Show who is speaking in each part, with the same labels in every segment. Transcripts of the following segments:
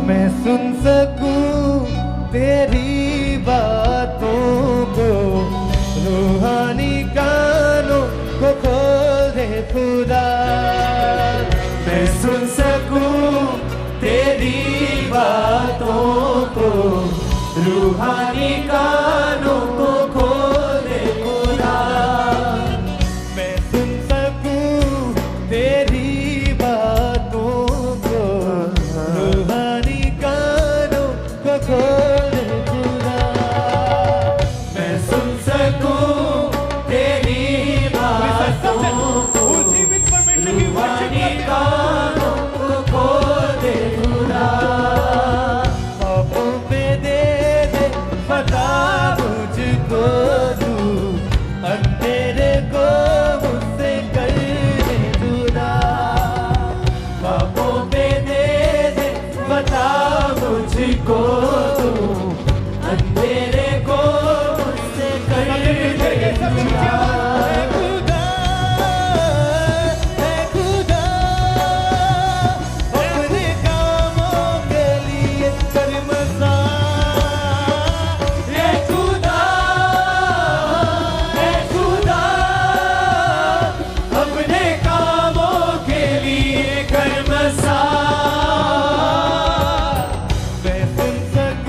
Speaker 1: मैं सुन सकूं तेरी बातों को, रूहानी कानों को खोल दे खुदा। मैं सुन सकूं तेरी बातों को, रूहानी कानों को खोल दे खुदा। मैं सुन सकूं तेरी बातों को, रूहानी कानों को खोल दे खुदा। मैं सुन सकूं तेरी बातों को, रूहानी कानों को खोल दे खुदा। ख्वाबों पे दे दे पता मुझको तू, अंधेरे को मुझसे कर दे जुदा। ख्वाबों पे दे दे पता मुझको तू, अंधेरे को मुझसे कर दे जुदा। मैं सुन सकूं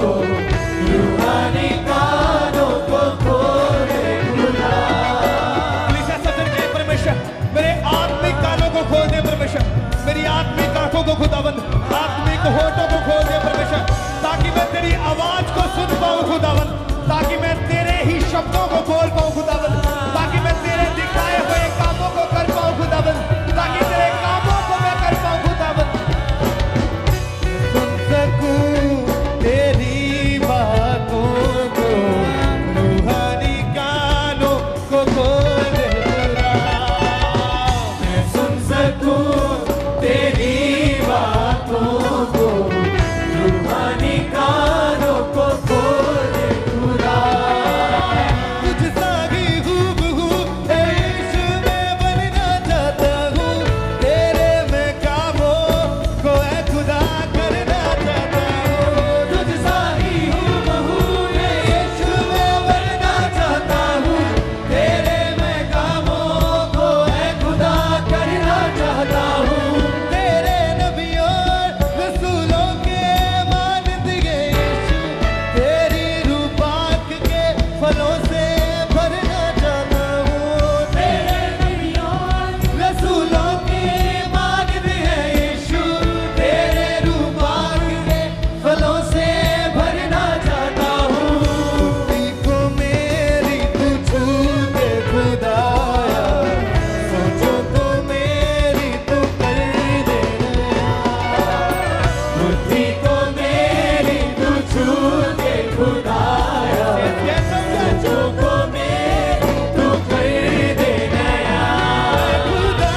Speaker 1: रूहानी कानों को खोल दे खुदा।
Speaker 2: प्लीज ऐसा करके परमेश्वर मेरे आत्मिक कानों को खोल दे परमेश्वर, मेरी आत्मिक आंखों को खुदावंद, आत्मिक होठों को खोल दे परमेश्वर, ताकि मैं तेरी आवाज को सुन पाऊं खुदावंद, ताकि मैं तेरे ही शब्दों को बोल पाऊं खुदावंद, ताकि मैं तेरे दिखाए हुए कामों को कर पाऊं खुदावंद, ताकि तेरे कामों को मैं कर पाऊं खुदावंद।
Speaker 1: सुन सकूं तेरी बातों को, रूहानी कानों को खोल दे खुदा। मैं सुन सकूं तेरी बातों को, रूहानी कानों को खोल दे खुदा। तुझ सा ही हूबहू यीशु मैं बनना चाहता हूँ, तेरे मैं कामों को ऐ खुदा करना चाहता हूँ। तुझ सा ही हूबहू यीशु मैं बनना चाहता हूँ, तेरे मैं कामों को ऐ खुदा करना चाहता हूँ। तेरे नबियों रसूलों के मानंद यीशु, तेरी रूह पाक के फलों से भरना चाहता हूँ। तेरे नबियों रसूलों के मानंद है यीशु, तेरे रूह पाक के फलों से भरना चाहता हूँ। बुद्धि को मेरी तू छू दे खुदाया, सोचो तो मेरी तू कर दे नया। बुद्धि को मेरी तू छू दे खुदाया, सोचो को मेरी तू कर दे नया। खुदा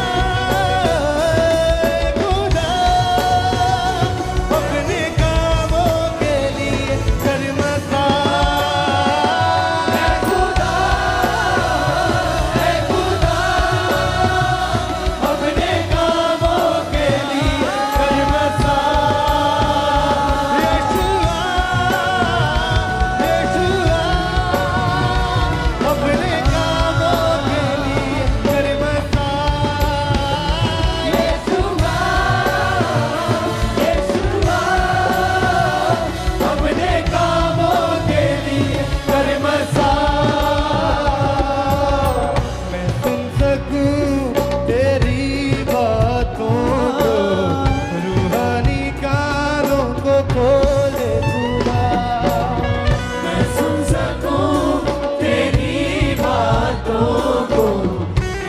Speaker 1: खुदा अपने कामों के लिए कर मसा। खुदा अपने कामों के लिए कर मसा। यीशुआ अपने कामों के लिए कर मसा। यीशुआ अपने कामों के लिए कर मसा। मैं सुन सकूं तेरी बातों को, रूहानी कानों को खोले खुदा। मैं सुन सकूं तेरी बातों को,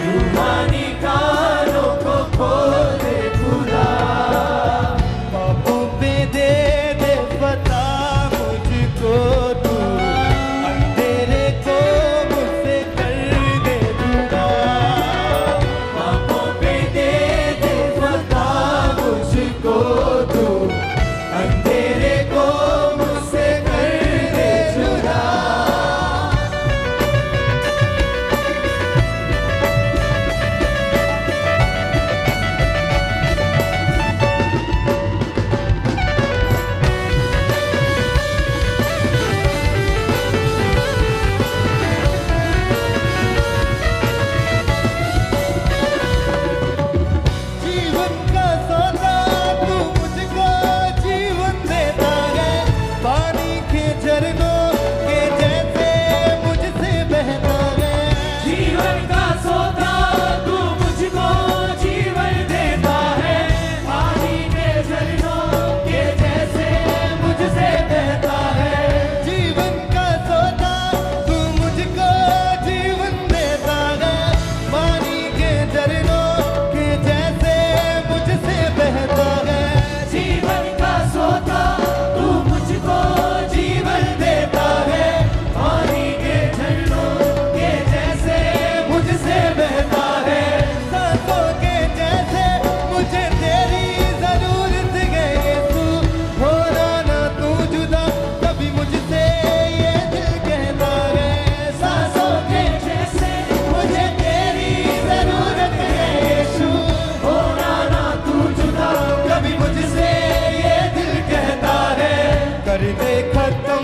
Speaker 1: रूहानी कानों को खोले खुदा। पापों पे दे दे पता मुझको तू, अंधेरे को मुझसे कर दे खुदा। पापों पे दे दे पता मुझको तू, अंधेरे को मुझसे कर दे खुदा। जीवन का सौदा तू मुझको जीवन देता है, पानी के झरनों के जैसे मुझसे बहता है। जीवन का सौदा तू मुझको जीवन देता है, पानी के झरनों के जैसे मुझसे बहता है। जीवन का सौदा तू मुझको जीवन देता है, पानी के झरनों के जैसे मुझसे बहता है। जीवन का सौदा तू मुझको जीवन देता है, पानी के झरनों के जैसे मुझसे बहता है। सांसों के जैसे मुझे तेरी जरूरत है यीशु, होना ना तू जुदा कभी मुझसे ये दिल कहता है। सांसों के जैसे मुझे तेरी जरूरत है यीशु, होना ना तू जुदा कभी मुझसे ये दिल कहता है। कर दे खत्म